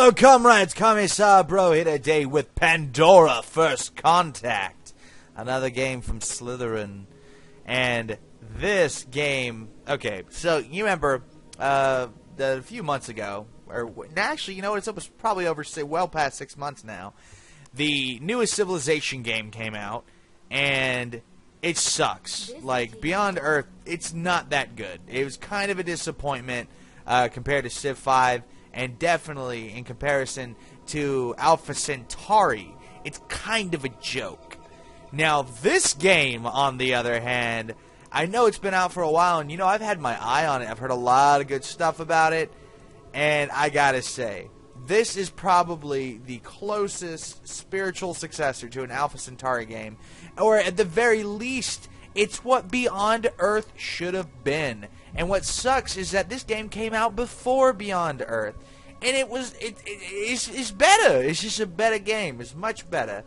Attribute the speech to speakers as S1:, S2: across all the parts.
S1: Hello, comrades. Commissar Bro here today with Pandora First Contact. Another game from Slitherine. And this game... Okay, so you remember a few months ago, or actually, you know, it's probably well past 6 months now, the newest Civilization game came out, and it sucks. Like, Beyond Earth, it's not that good. It was kind of a disappointment compared to Civ 5. And definitely, in comparison to Alpha Centauri, it's kind of a joke. Now, this game, on the other hand, I know it's been out for a while, and, you know, I've had my eye on it. I've heard a lot of good stuff about it, and I gotta say, this is probably the closest spiritual successor to an Alpha Centauri game, or at the very least, it's what Beyond Earth should have been. And what sucks is that this game came out before Beyond Earth. And it's better. It's just a better game. It's much better.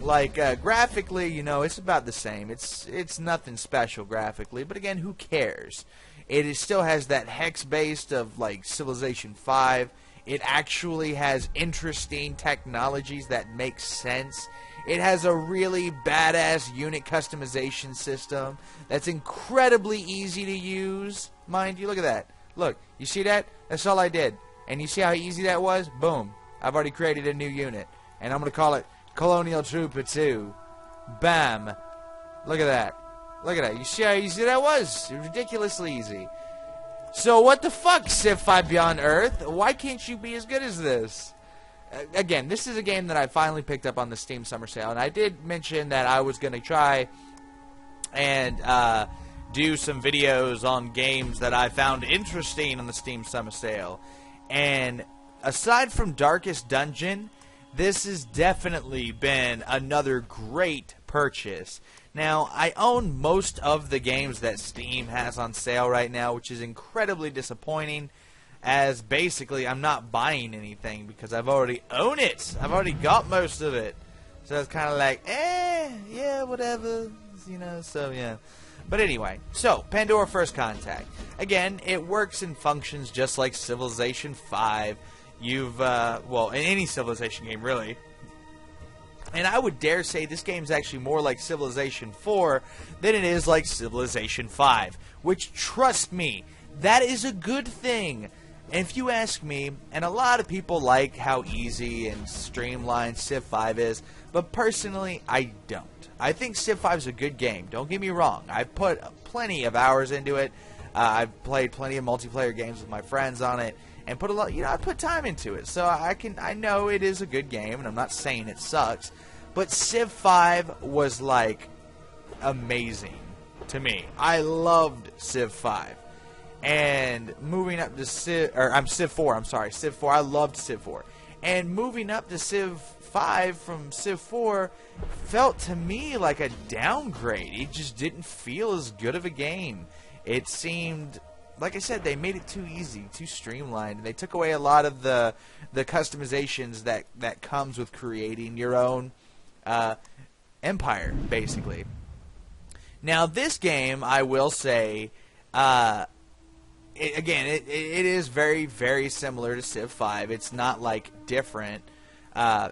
S1: Like, graphically, you know, it's about the same. It's nothing special graphically. But again, who cares? Still has that hex-based of, like, Civilization 5. It actually has interesting technologies that make sense. It has a really badass unit customization system that's incredibly easy to use. Mind you, look at that. Look, you see that? That's all I did. And you see how easy that was? Boom. I've already created a new unit. And I'm going to call it Colonial Trooper 2. Bam. Look at that. Look at that. You see how easy that was? It was ridiculously easy. So what the fuck, Civ 5 Beyond Earth? Why can't you be as good as this? Again, this is a game that I finally picked up on the Steam Summer Sale, and I did mention that I was going to try and do some videos on games that I found interesting on the Steam Summer Sale. And aside from Darkest Dungeon, this has definitely been another great purchase. Now, I own most of the games that Steam has on sale right now, which is incredibly disappointing, as basically I'm not buying anything because I've already owned it. I've already got most of it. So it's kind of like, yeah, whatever, you know, so yeah. But anyway, so, Pandora First Contact. Again, it works and functions just like Civilization 5. Well, in any Civilization game, really. And I would dare say this game's actually more like Civilization 4 than it is like Civilization 5. Which, trust me, that is a good thing. And if you ask me, and a lot of people like how easy and streamlined Civ 5 is, but personally, I don't. I think Civ 5 is a good game. Don't get me wrong. I've put plenty of hours into it. I've played plenty of multiplayer games with my friends on it, and put a lot. You know, I put time into it, so I know it is a good game, and I'm not saying it sucks. But Civ 5 was like amazing to me. I loved Civ 5. And moving up to Civ 4, I'm sorry, Civ 4, I loved Civ 4. And moving up to Civ 5 from Civ 4 felt to me like a downgrade. It just didn't feel as good of a game. It seemed, like I said, they made it too easy, too streamlined. They took away a lot of the customizations that comes with creating your own empire, basically. Now, this game, I will say, it is very, very similar to Civ 5. It's not, like, different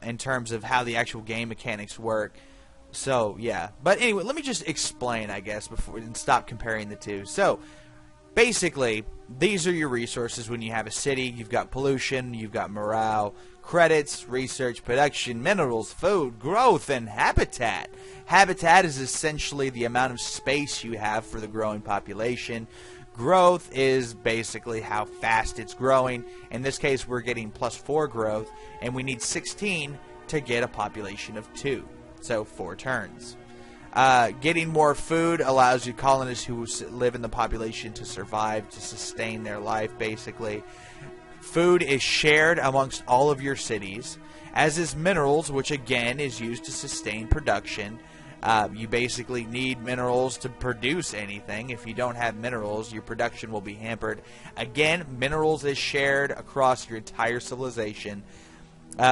S1: in terms of how the actual game mechanics work. So, yeah. But anyway, let me just explain, I guess, before and stop comparing the two. So, basically, these are your resources when you have a city. You've got pollution, you've got morale, credits, research, production, minerals, food, growth, and habitat. Habitat is essentially the amount of space you have for the growing population. Growth is basically how fast it's growing. In this case, we're getting +4 growth, and we need 16 to get a population of 2. So 4 turns. Getting more food allows you colonists who live in the population to survive, to sustain their life, basically. Food is shared amongst all of your cities, as is minerals, which again is used to sustain production. You basically need minerals to produce anything. If you don't have minerals, your production will be hampered. Again, minerals is shared across your entire civilization.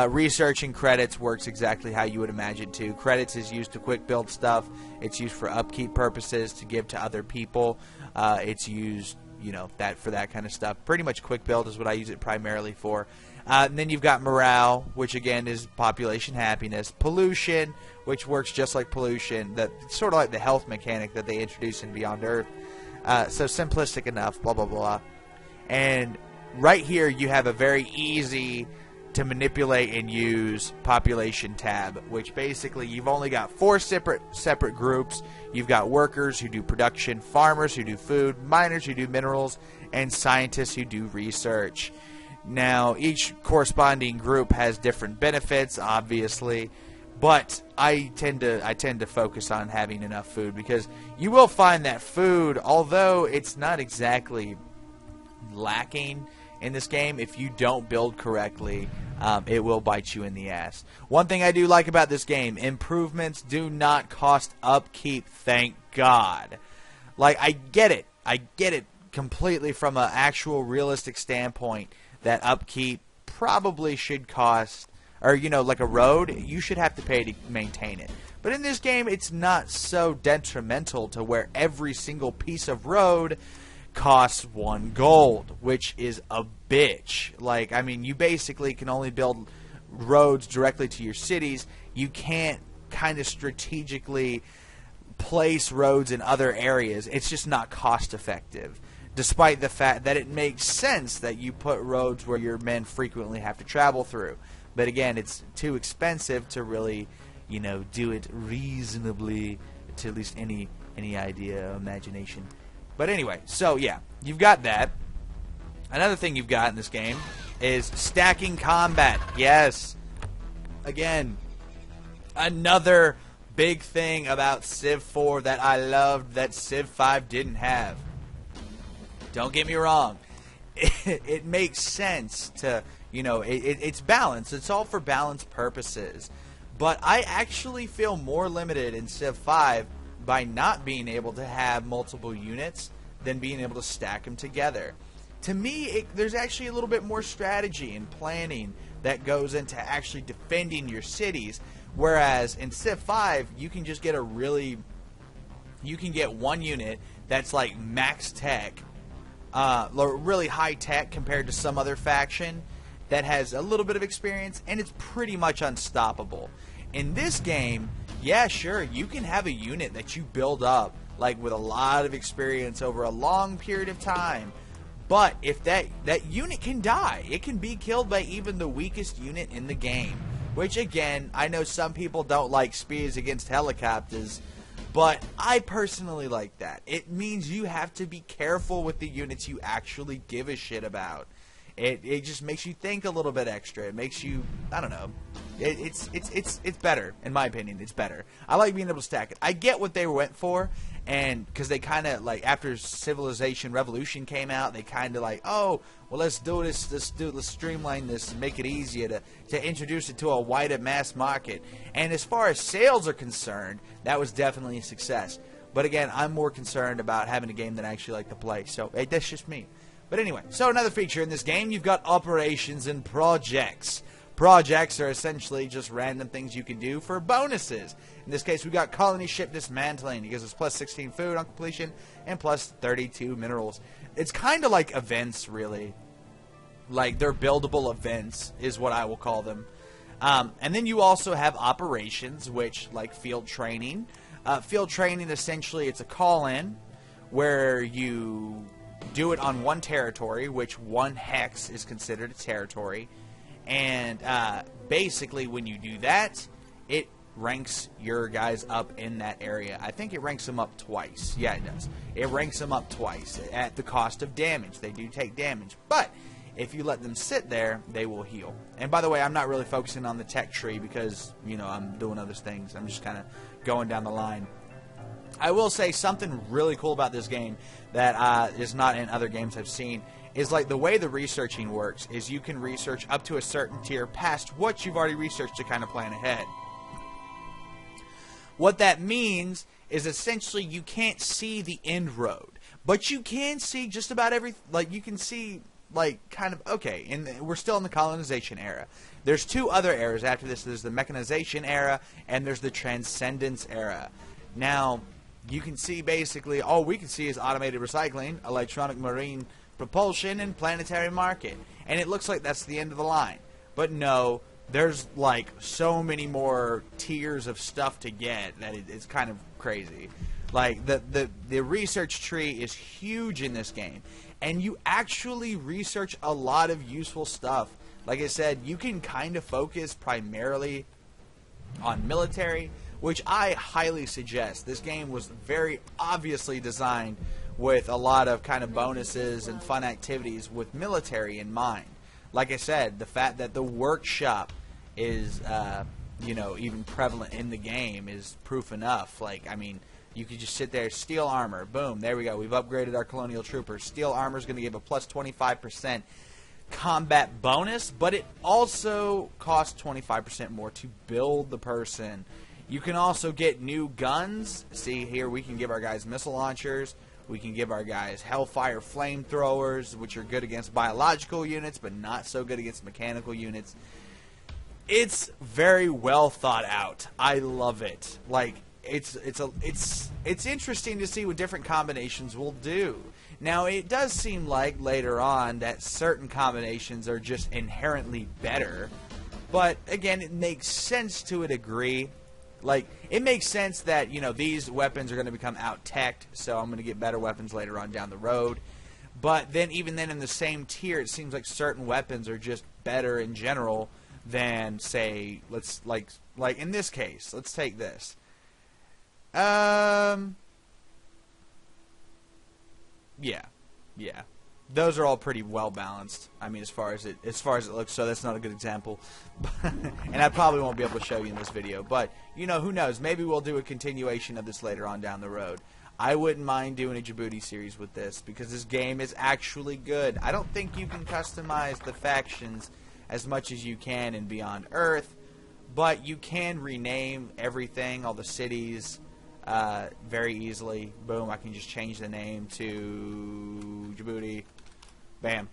S1: Research and credits works exactly how you would imagine to. Credits is used to quick build stuff. It's used for upkeep purposes to give to other people. It's used, you know, for that kind of stuff. Pretty much quick build is what I use it primarily for. And then you've got morale, which again is population happiness. Pollution, which works just like pollution, that sort of like the health mechanic that they introduced in Beyond Earth. So simplistic enough, blah, blah, blah. And right here you have a very easy to manipulate and use population tab, which basically you've only got 4 separate groups. You've got workers who do production, farmers who do food, miners who do minerals, and scientists who do research. Now, each corresponding group has different benefits, obviously, but I tend to focus on having enough food, because you will find that food, although it's not exactly lacking in this game, if you don't build correctly, it will bite you in the ass. One thing I do like about this game, improvements do not cost upkeep, thank God. Like, I get it completely from an actual realistic standpoint, that upkeep probably should cost, or, you know, like a road, you should have to pay to maintain it. But in this game, it's not so detrimental to where every single piece of road costs 1 gold, which is a bitch. Like, I mean, you basically can only build roads directly to your cities. You can't kind of strategically place roads in other areas. It's just not cost effective. Despite the fact that it makes sense that you put roads where your men frequently have to travel through. But again, it's too expensive to really, you know, do it reasonably to at least any idea or imagination. But anyway, so yeah, you've got that. Another thing you've got in this game is stacking combat. Yes. Again, another big thing about Civ 4 that I loved that Civ 5 didn't have. Don't get me wrong. It makes sense to, you know, it's balanced. It's all for balance purposes. But I actually feel more limited in Civ 5 by not being able to have multiple units than being able to stack them together. To me, there's actually a little bit more strategy and planning that goes into actually defending your cities. Whereas in Civ 5, you can just get you can get one unit that's like max tech, really high tech compared to some other faction that has a little bit of experience, and it's pretty much unstoppable. In this game, yeah, sure, you can have a unit that you build up like with a lot of experience over a long period of time, but if that unit can die, it can be killed by even the weakest unit in the game. Which, again, I know some people don't like spears against helicopters, but I personally like that. It means you have to be careful with the units you actually give a shit about. It just makes you think a little bit extra. It makes you, I don't know. It's better, in my opinion. It's better. I like being able to stack it. I get what they went for, and because they kind of, like, after Civilization Revolution came out, they kind of like, oh, well, let's do this, let's streamline this and make it easier to introduce it to a wider mass market. And as far as sales are concerned, that was definitely a success. But again, I'm more concerned about having a game that I actually like to play. So, hey, that's just me. But anyway, so another feature in this game, you've got operations and projects. Projects are essentially just random things you can do for bonuses. In this case, we got colony ship dismantling. It gives us plus 16 food on completion and plus 32 minerals. It's kind of like events, really. Like, they're buildable events is what I will call them. And then you also have operations, which, like field training. Field training, essentially, it's a call-in where you do it on one territory, which one hex is considered a territory. And basically, when you do that, it ranks your guys up in that area. I think it ranks them up twice. Yeah, it does. It ranks them up twice at the cost of damage. They do take damage. But if you let them sit there, they will heal. And by the way, I'm not really focusing on the tech tree because, you know, I'm doing other things. I'm just kind of going down the line. I will say something really cool about this game that is not in other games I've seen is, like, the way the researching works is you can research up to a certain tier past what you've already researched to kind of plan ahead. What that means is essentially you can't see the end road, but you can see just about every, like, you can see, like, kind of, okay, and we're still in the colonization era. There's 2 other eras after this. There's the Mechanization Era and there's the Transcendence Era. Now, you can see basically, all we can see is automated recycling, electronic marine propulsion, and planetary market. And it looks like that's the end of the line. But no, there's like so many more tiers of stuff to get that it's kind of crazy. Like the research tree is huge in this game, and you actually research a lot of useful stuff. Like I said, you can kind of focus primarily on military, which I highly suggest. This game was very obviously designed with a lot of kind of bonuses and fun activities with military in mind. Like I said, the fact that the workshop is, even prevalent in the game is proof enough. Like, I mean, you could just sit there, steel armor, boom, there we go. We've upgraded our colonial troopers. Steel armor is going to give a plus 25% combat bonus, but it also costs 25% more to build the person. You can also get new guns. See here, we can give our guys missile launchers. We can give our guys Hellfire flamethrowers, which are good against biological units, but not so good against mechanical units. It's very well thought out. I love it. Like, it's interesting to see what different combinations will do. Now, it does seem like later on that certain combinations are just inherently better, but again, it makes sense to a degree. Like, it makes sense that, these weapons are going to become out-teched, so I'm going to get better weapons later on down the road. But then, even then, in the same tier, it seems like certain weapons are just better in general than, say, like in this case, let's take this. Yeah. Those are all pretty well balanced. I mean, as far as it looks, so that's not a good example. And I probably won't be able to show you in this video. But who knows? Maybe we'll do a continuation of this later on down the road. I wouldn't mind doing a Djibouti series with this because this game is actually good. I don't think you can customize the factions as much as you can in Beyond Earth, but you can rename everything, all the cities, very easily. Boom, I can just change the name to Djibouti. Bam.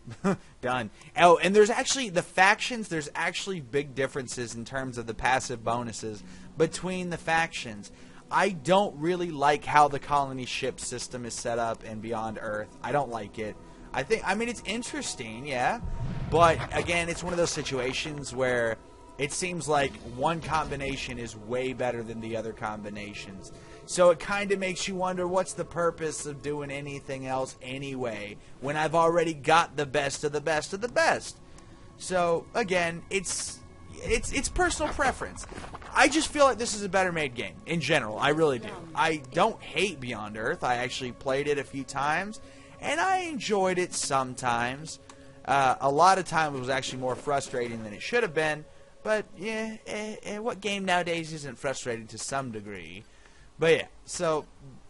S1: Done. Oh, and there's actually, the factions, there's actually big differences in terms of the passive bonuses between the factions. I don't really like how the colony ship system is set up in Beyond Earth. I don't like it. I mean, it's interesting, yeah, but again, it's one of those situations where it seems like one combination is way better than the other combinations. So it kind of makes you wonder, what's the purpose of doing anything else anyway, when I've already got the best of the best of the best? So, again, it's personal preference. I just feel like this is a better made game, in general. I really do. I don't hate Beyond Earth. I actually played it a few times, and I enjoyed it sometimes. A lot of times it was actually more frustrating than it should have been. But, yeah, what game nowadays isn't frustrating to some degree? But, yeah, so,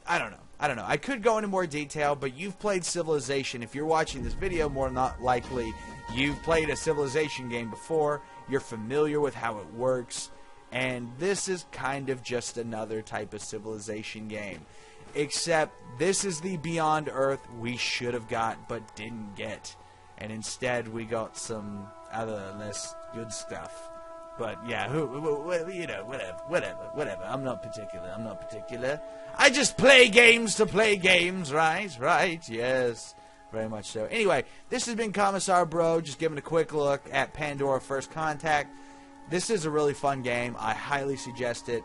S1: I don't know. I could go into more detail, but you've played Civilization. If you're watching this video, more than not likely, you've played a Civilization game before. You're familiar with how it works. And this is kind of just another type of Civilization game. Except, this is the Beyond Earth we should have got, but didn't get. And instead, we got some other than this good stuff. But yeah, whatever. I'm not particular. I just play games to play games, right? Yes, very much so. Anyway, this has been Commissar Bro, just giving a quick look at Pandora First Contact. This is a really fun game. I highly suggest it.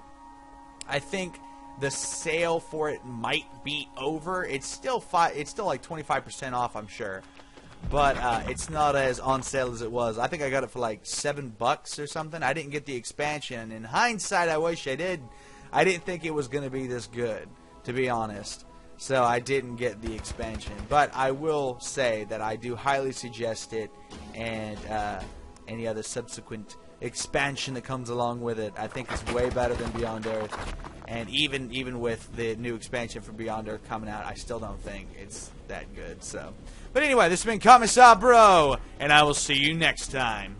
S1: I think the sale for it might be over. It's still like 25% off, I'm sure. But it's not as on sale as it was. I think I got it for like $7 or something. I didn't get the expansion. In hindsight, I wish I did. I didn't think it was going to be this good, to be honest. So I didn't get the expansion. But I will say that I do highly suggest it, and any other subsequent expansion that comes along with it. I think it's way better than Beyond Earth. And even with the new expansion for Beyond Earth coming out, I still don't think it's that good. So, but anyway, this has been Commissar Bro, and I will see you next time.